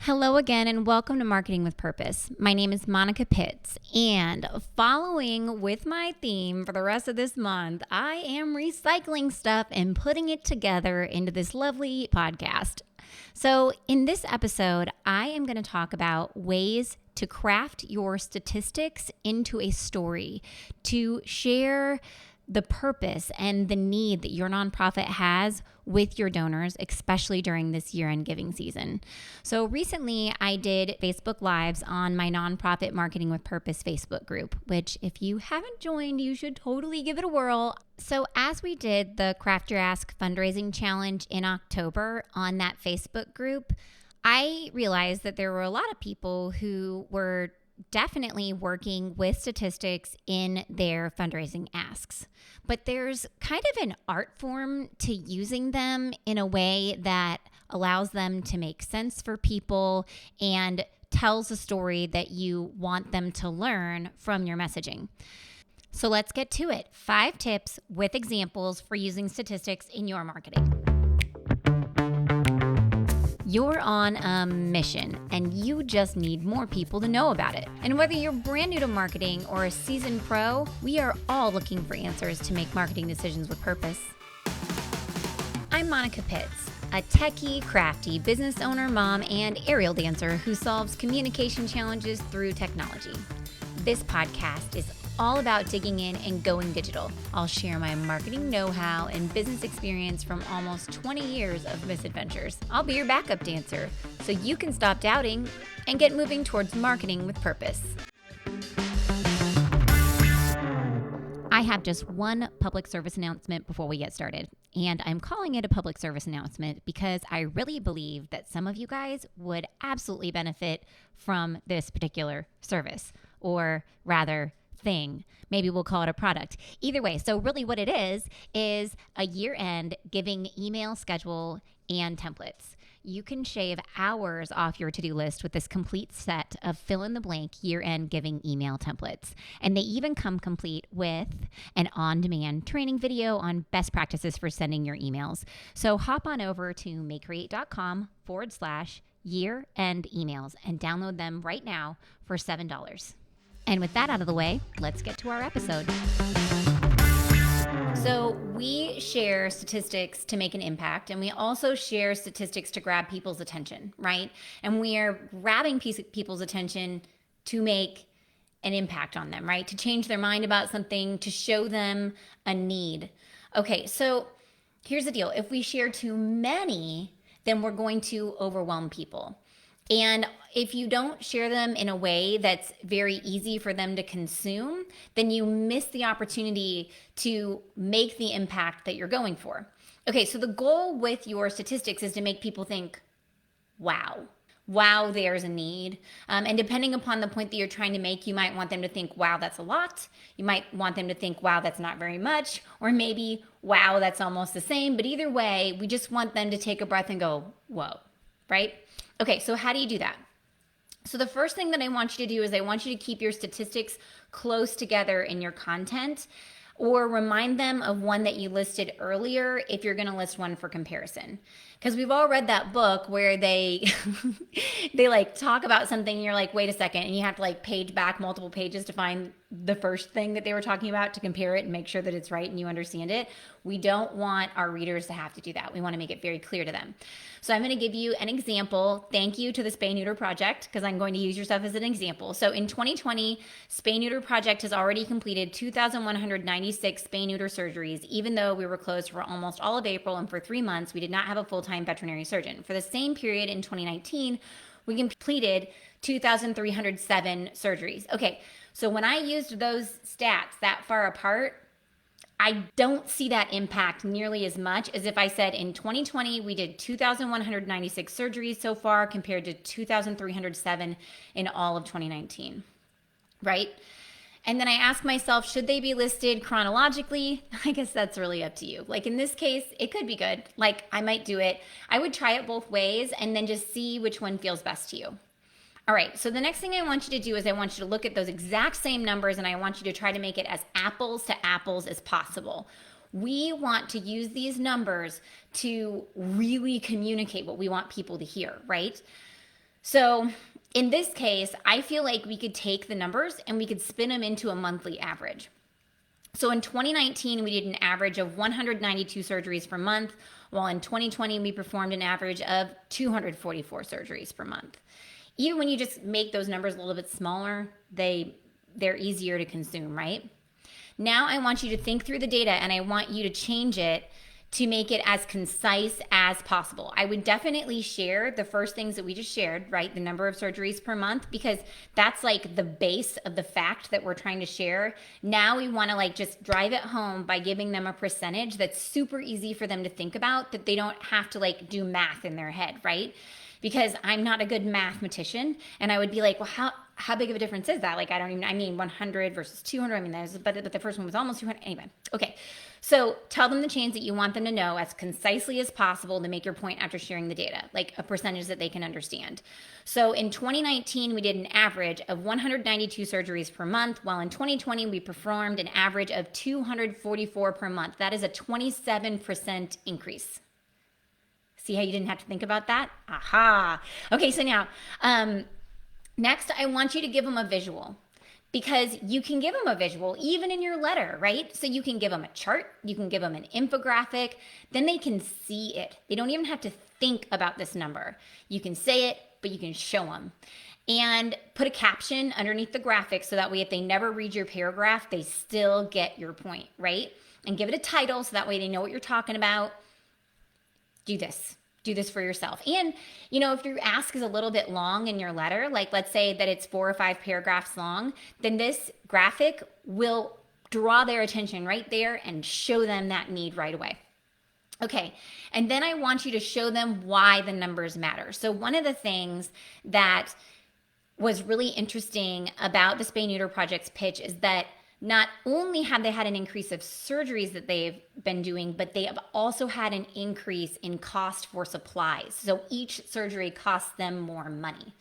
Hello again, and welcome to Marketing with Purpose. My name is Monica Pitts, and following with my theme for the rest of this month, I am recycling stuff and putting it together into this lovely podcast. So, in this episode, I am going to talk about ways to craft your statistics into a story, to share the purpose and the need that your nonprofit has with your donors, especially during this year-end giving season. So recently I did Facebook Lives on my Nonprofit Marketing with Purpose Facebook group, which if you haven't joined, you should totally give it a whirl. So as we did the Craft Your Ask fundraising challenge in October on that Facebook group, I realized that there were a lot of people who were definitely working with statistics in their fundraising asks. But there's kind of an art form to using them in a way that allows them to make sense for people and tells a story that you want them to learn from your messaging. So let's get to it. 5 tips with examples for using statistics in your marketing. You're on a mission and you just need more people to know about it. And whether you're brand new to marketing or a seasoned pro, we are all looking for answers to make marketing decisions with purpose. I'm Monica Pitts, a techie, crafty business owner, mom, and aerial dancer who solves communication challenges through technology. This podcast is all about digging in and going digital. I'll share my marketing know-how and business experience from almost 20 years of misadventures. I'll be your backup dancer so you can stop doubting and get moving towards marketing with purpose. I have just one public service announcement before we get started, and I'm calling it a public service announcement because I really believe that some of you guys would absolutely benefit from this particular service, or rather thing. Maybe we'll call it a product. Either way, so really what it is a year-end giving email schedule and templates. You can shave hours off your to-do list with this complete set of fill-in-the-blank year-end giving email templates. And they even come complete with an on-demand training video on best practices for sending your emails. So hop on over to makecreate.com/year-end emails and download them right now for $7. And with that out of the way, let's get to our episode. So we share statistics to make an impact, and we also share statistics to grab people's attention, right? And we are grabbing people's attention to make an impact on them, right? To change their mind about something, to show them a need. Okay, so here's the deal. If we share too many, then we're going to overwhelm people. And if you don't share them in a way that's very easy for them to consume, then you miss the opportunity to make the impact that you're going for. Okay, so the goal with your statistics is to make people think, wow, there's a need. And depending upon the point that you're trying to make, you might want them to think, wow, that's a lot. You might want them to think, wow, that's not very much. Or maybe, wow, that's almost the same. But either way, we just want them to take a breath and go, whoa, right? Okay, so how do you do that? So the first thing that I want you to do is I want you to keep your statistics close together in your content, or remind them of one that you listed earlier if you're going to list one for comparison. Because we've all read that book where they they like talk about something and you're like, wait a second, and you have to like page back multiple pages to find the first thing that they were talking about to compare it and make sure that it's right and you understand it. We don't want our readers to have to do that. We want to make it very clear to them. So I'm going to give you an example. Thank you to the Spay Neuter Project, because I'm going to use your stuff as an example. So in 2020, Spay Neuter Project has already completed 2,196 spay neuter surgeries, even though we were closed for almost all of April, and for 3 months, we did not have a full-time veterinary surgeon. For the same period in 2019, we completed 2,307 surgeries. Okay, so when I used those stats that far apart, I don't see that impact nearly as much as if I said in 2020, we did 2,196 surgeries so far compared to 2,307 in all of 2019, right? And then I ask myself, should they be listed chronologically? I guess that's really up to you. Like in this case, it could be good. Like I might do it. I would try it both ways and then just see which one feels best to you. All right, so the next thing I want you to do is I want you to look at those exact same numbers and I want you to try to make it as apples to apples as possible. We want to use these numbers to really communicate what we want people to hear, right? So in this case, I feel like we could take the numbers and we could spin them into a monthly average. So in 2019, we did an average of 192 surgeries per month, while in 2020, we performed an average of 244 surgeries per month. Even when you just make those numbers a little bit smaller, they're easier to consume, right? Now I want you to think through the data and I want you to change it to make it as concise as possible. I would definitely share the first things that we just shared, right? The number of surgeries per month, because that's like the base of the fact that we're trying to share. Now we want to like just drive it home by giving them a percentage that's super easy for them to think about, that they don't have to like do math in their head, right? Because I'm not a good mathematician, and I would be like, well, how big of a difference is that? Like, I mean 100 versus 200. I mean, but the first one was almost 200. Anyway, okay. So tell them the change that you want them to know as concisely as possible to make your point after sharing the data, like a percentage that they can understand. So in 2019, we did an average of 192 surgeries per month, while in 2020, we performed an average of 244 per month. That is a 27% increase. See how you didn't have to think about that? Aha. Okay, so now, next, I want you to give them a visual, because you can give them a visual even in your letter, right? So you can give them a chart, you can give them an infographic, then they can see it. They don't even have to think about this number. You can say it, but you can show them. And put a caption underneath the graphic so that way if they never read your paragraph, they still get your point, right? And give it a title so that way they know what you're talking about. Do this for yourself. And, if your ask is a little bit long in your letter, like let's say that it's 4 or 5 paragraphs long, then this graphic will draw their attention right there and show them that need right away. Okay, and then I want you to show them why the numbers matter. So one of the things that was really interesting about the Spay Neuter Project's pitch is that not only have they had an increase of surgeries that they've been doing, but they have also had an increase in cost for supplies. So each surgery costs them more money.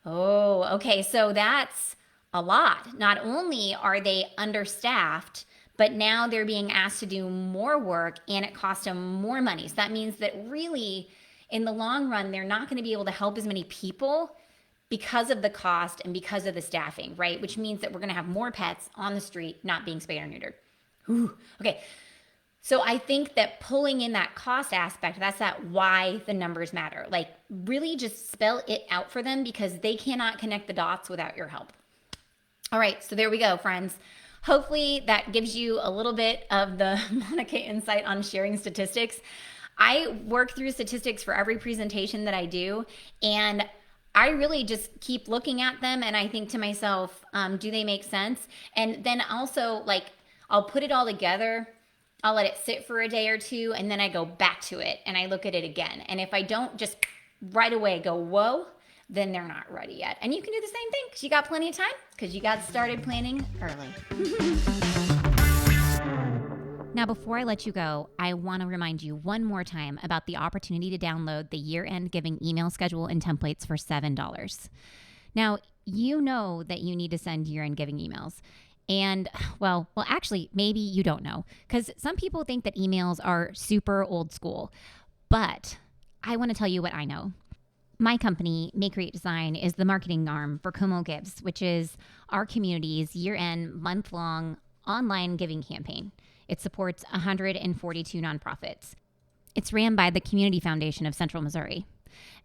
Oh, okay. So that's a lot. Not only are they understaffed, but now they're being asked to do more work and it costs them more money. So that means that really, in the long run, they're not going to be able to help as many people because of the cost and because of the staffing, right? Which means that we're going to have more pets on the street not being spayed or neutered. Ooh, okay. So I think that pulling in that cost aspect, that's that why the numbers matter. Like really just spell it out for them because they cannot connect the dots without your help. All right, so there we go, friends. Hopefully that gives you a little bit of the Monica insight on sharing statistics. I work through statistics for every presentation that I do, and I really just keep looking at them and I think to myself, do they make sense? And then also like, I'll put it all together. I'll let it sit for a day or two and then I go back to it and I look at it again. And if I don't just right away go, whoa, then they're not ready yet. And you can do the same thing because you got plenty of time because you got started planning early. Now, before I let you go, I want to remind you one more time about the opportunity to download the year-end giving email schedule and templates for $7. Now, you know that you need to send year-end giving emails. And well, actually, maybe you don't know because some people think that emails are super old school. But I want to tell you what I know. My company, Make Create Design, is the marketing arm for Como Gives, which is our community's year-end, month-long online giving campaign. It supports 142 nonprofits. It's ran by the Community Foundation of Central Missouri.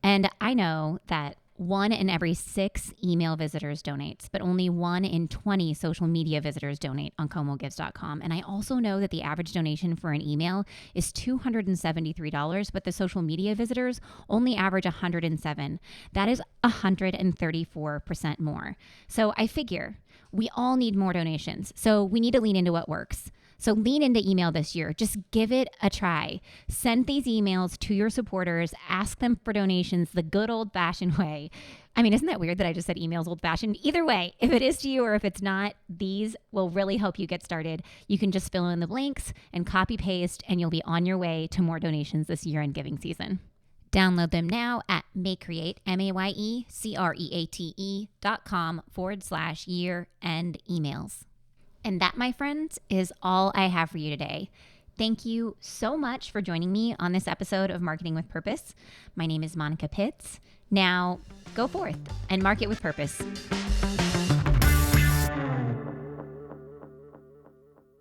And I know that 1 in every 6 email visitors donates, but only 1 in 20 social media visitors donate on ComoGives.com. And I also know that the average donation for an email is $273, but the social media visitors only average 107. That is 134% more. So I figure we all need more donations. So we need to lean into what works. So lean into email this year. Just give it a try. Send these emails to your supporters. Ask them for donations the good old-fashioned way. I mean, isn't that weird that I just said emails old-fashioned? Either way, if it is to you or if it's not, these will really help you get started. You can just fill in the blanks and copy-paste, and you'll be on your way to more donations this year-end giving season. Download them now at MakeCreate, MayeCreate.com/year-end emails. And that, my friends, is all I have for you today. Thank you so much for joining me on this episode of Marketing with Purpose. My name is Monica Pitts. Now, go forth and market with purpose.